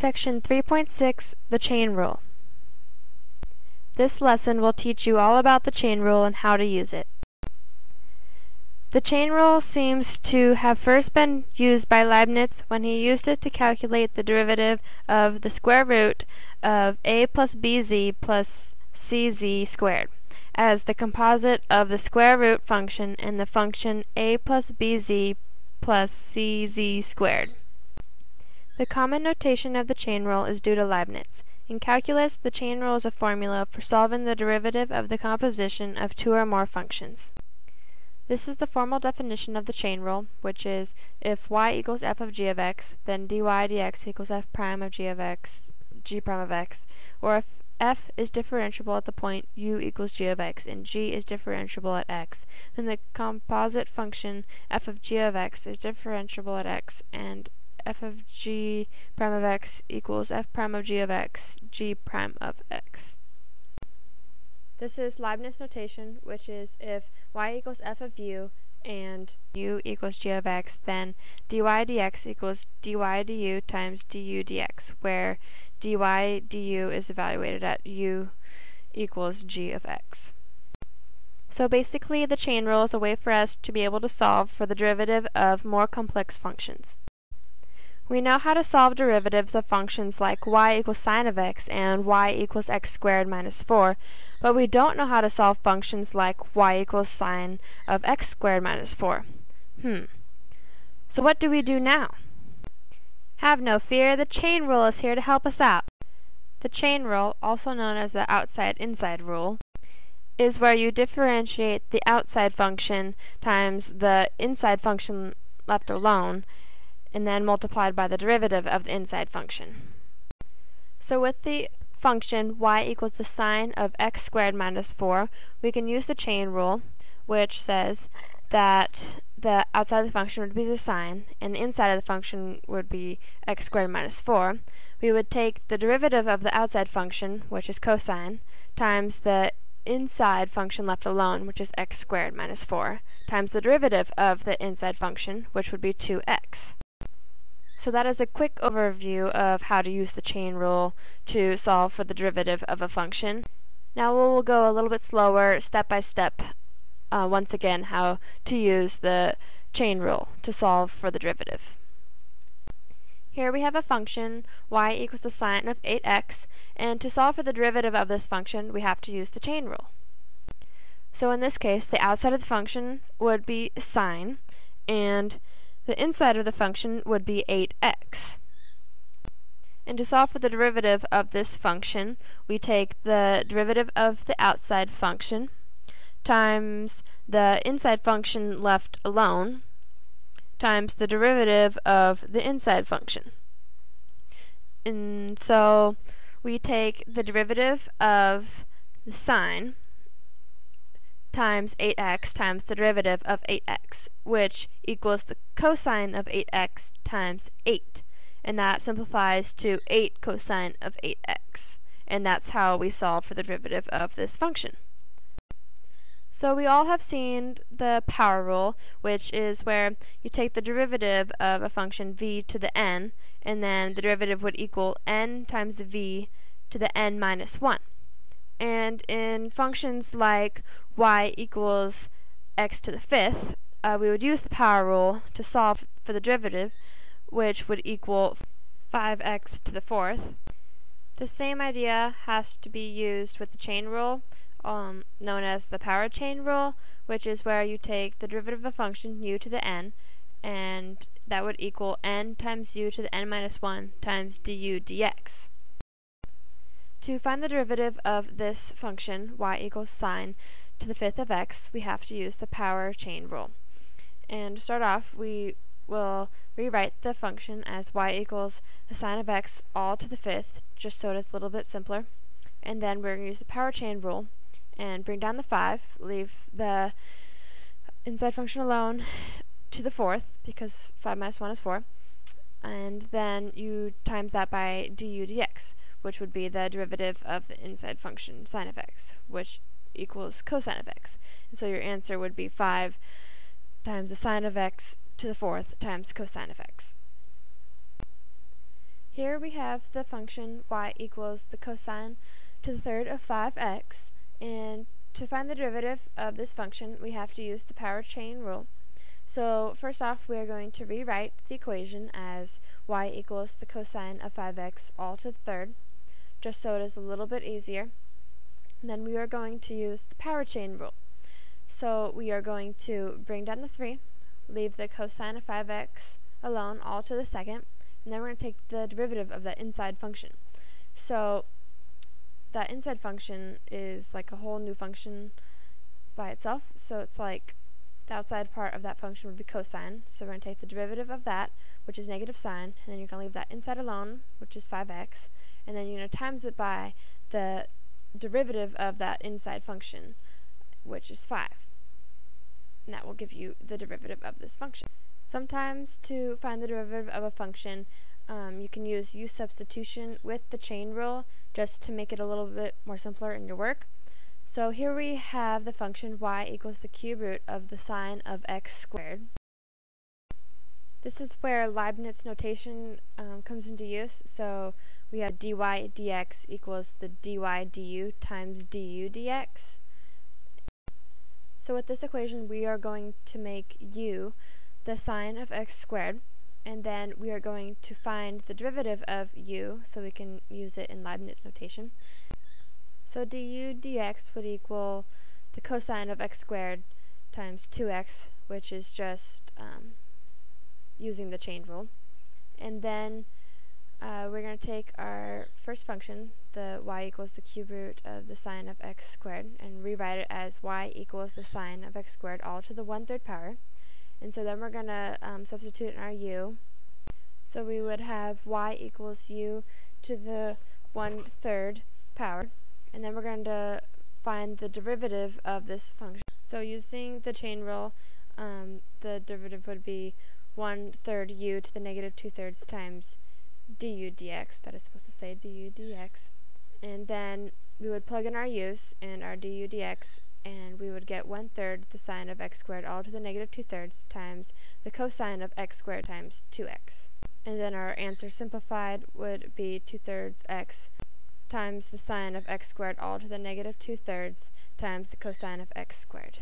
Section 3.6, the chain rule. This lesson will teach you all about the chain rule and how to use it. The chain rule seems to have first been used by Leibniz when he used it to calculate the derivative of the square root of a plus bz plus cz squared as the composite of the square root function and the function a plus bz plus cz squared. The common notation of the chain rule is due to Leibniz. In calculus, the chain rule is a formula for solving the derivative of the composition of two or more functions. This is the formal definition of the chain rule, which is if y equals f of g of x, then dy dx equals f prime of g of x, g prime of x, or if f is differentiable at the point u equals g of x and g is differentiable at x, then the composite function f of g of x is differentiable at x, and f of g prime of x equals f prime of g of x, g prime of x. This is Leibniz notation, which is if y equals f of u and u equals g of x, then dy dx equals dy du times du dx, where dy du is evaluated at u equals g of x. So basically, the chain rule is a way for us to be able to solve for the derivative of more complex functions. We know how to solve derivatives of functions like y equals sine of x and y equals x squared minus 4, but we don't know how to solve functions like y equals sine of x squared minus 4. So what do we do now? Have no fear, the chain rule is here to help us out. The chain rule, also known as the outside-inside rule, is where you differentiate the outside function times the inside function left alone, and then multiplied by the derivative of the inside function. So with the function y equals the sine of x squared minus 4, we can use the chain rule, which says that the outside of the function would be the sine, and the inside of the function would be x squared minus 4. We would take the derivative of the outside function, which is cosine, times the inside function left alone, which is x squared minus 4, times the derivative of the inside function, which would be 2x. So that is a quick overview of how to use the chain rule to solve for the derivative of a function. Now we'll go a little bit slower, step by step, once again, how to use the chain rule to solve for the derivative. Here we have a function, y equals the sine of 8x, and to solve for the derivative of this function, we have to use the chain rule. So in this case, the outside of the function would be sine, and the inside of the function would be 8x. And to solve for the derivative of this function, we take the derivative of the outside function times the inside function left alone times the derivative of the inside function. And so we take the derivative of the sine times 8x times the derivative of 8x, which equals the cosine of 8x times 8. And that simplifies to 8 cosine of 8x. And that's how we solve for the derivative of this function. So we all have seen the power rule, which is where you take the derivative of a function v to the n, and then the derivative would equal n times the v to the n minus 1. And in functions like y equals x to the 5th, we would use the power rule to solve for the derivative, which would equal 5x to the 4th. The same idea has to be used with the chain rule, known as the power chain rule, which is where you take the derivative of a function u to the n, and that would equal n times u to the n minus 1 times du dx. To find the derivative of this function, y equals sine to the 5th of x, we have to use the power chain rule. And to start off, we will rewrite the function as y equals the sine of x all to the 5th, just so it is a little bit simpler. And then we're going to use the power chain rule and bring down the 5, leave the inside function alone to the 4th, because 5 minus 1 is 4, and then you times that by du dx, which would be the derivative of the inside function sine of x, which equals cosine of x. And so your answer would be 5 times the sine of x to the 4th times cosine of x. Here we have the function y equals the cosine to the third of 5x, and to find the derivative of this function we have to use the power chain rule. So first off, we are going to rewrite the equation as y equals the cosine of 5x all to the third, just so it is a little bit easier. And then we are going to use the power chain rule. So we are going to bring down the 3, leave the cosine of 5x alone all to the second, and then we're going to take the derivative of that inside function. So that inside function is like a whole new function by itself, so it's like the outside part of that function would be cosine, so we're going to take the derivative of that, which is negative sine, and then you're going to leave that inside alone, which is 5x, and then you're going to times it by the derivative of that inside function, which is 5. And that will give you the derivative of this function. Sometimes to find the derivative of a function, you can use substitution with the chain rule just to make it a little bit more simpler in your work. So here we have the function y equals the cube root of the sine of x squared. This is where Leibniz notation comes into use. So we have dy dx equals the dy du times du dx. So with this equation we are going to make u the sine of x squared, and then we are going to find the derivative of u so we can use it in Leibniz notation. So du dx would equal the cosine of x squared times 2x, which is just using the chain rule. And then we're going to take our first function, the y equals the cube root of the sine of x squared, and rewrite it as y equals the sine of x squared all to the 1/3 power. And so then we're going to substitute in our u. So we would have y equals u to the 1/3 power. And then we're going to find the derivative of this function. So using the chain rule, the derivative would be 1/3 u to the negative 2/3 times du dx. That is supposed to say du dx. And then we would plug in our u's and our du dx, and we would get 1/3 the sine of x squared all to the negative 2/3 times the cosine of x squared times 2x. And then our answer simplified would be 2/3 x times the sine of x squared all to the negative 2/3 times the cosine of x squared.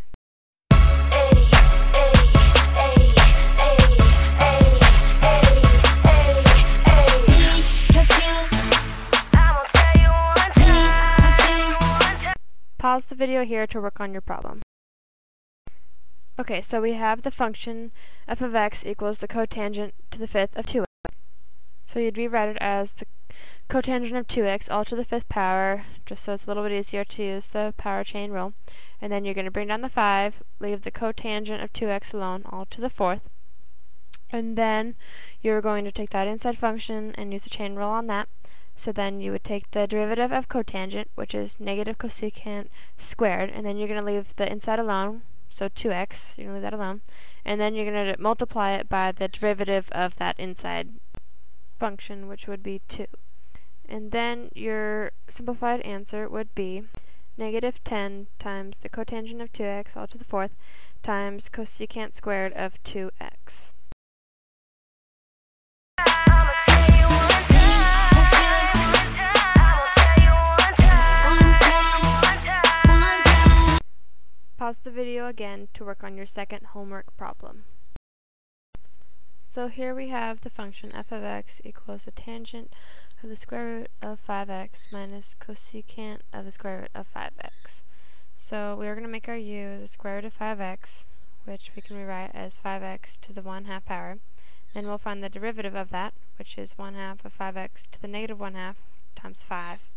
Pause the video here to work on your problem. Okay, so we have the function f of x equals the cotangent to the 5th of 2x. So you'd rewrite it as the cotangent of 2x all to the 5th power, just so it's a little bit easier to use the power chain rule. And then you're going to bring down the 5, leave the cotangent of 2x alone all to the 4th. And then you're going to take that inside function and use the chain rule on that. So then you would take the derivative of cotangent, which is negative cosecant squared, and then you're going to leave the inside alone, so 2x, you're going to leave that alone. And then you're going to multiply it by the derivative of that inside function, which would be 2. And then your simplified answer would be negative 10 times the cotangent of 2x all to the 4th times cosecant squared of 2x. Pause the video again to work on your second homework problem. So here we have the function f of x equals the tangent of the square root of 5x minus cosecant of the square root of 5x. So we are going to make our u the square root of 5x, which we can rewrite as 5x to the 1/2 power. Then we'll find the derivative of that, which is 1/2 of 5x to the negative 1/2 times 5.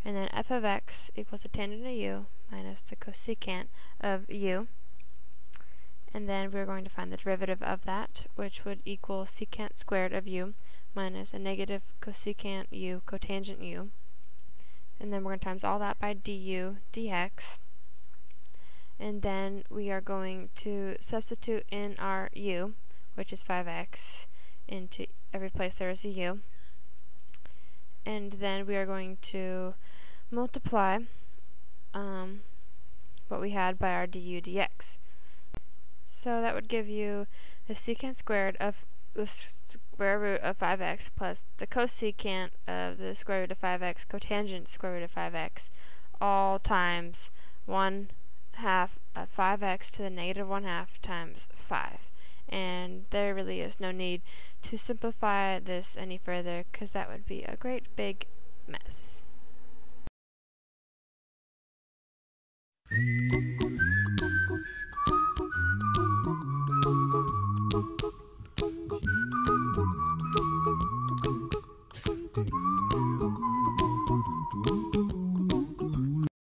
And then f of x equals the tangent of u minus the cosecant of u. And then we're going to find the derivative of that, which would equal secant squared of u minus a negative cosecant u cotangent u. And then we're going to times all that by du dx. And then we are going to substitute in our u, which is 5x, into every place there is a u. And then we are going to multiply what we had by our du dx. So that would give you the secant squared of the square root of 5x plus the cosecant of the square root of 5x cotangent square root of 5x, all times 1/2 of 5x to the negative 1/2 times 5. And there really is no need to simplify this any further, because that would be a great big mess.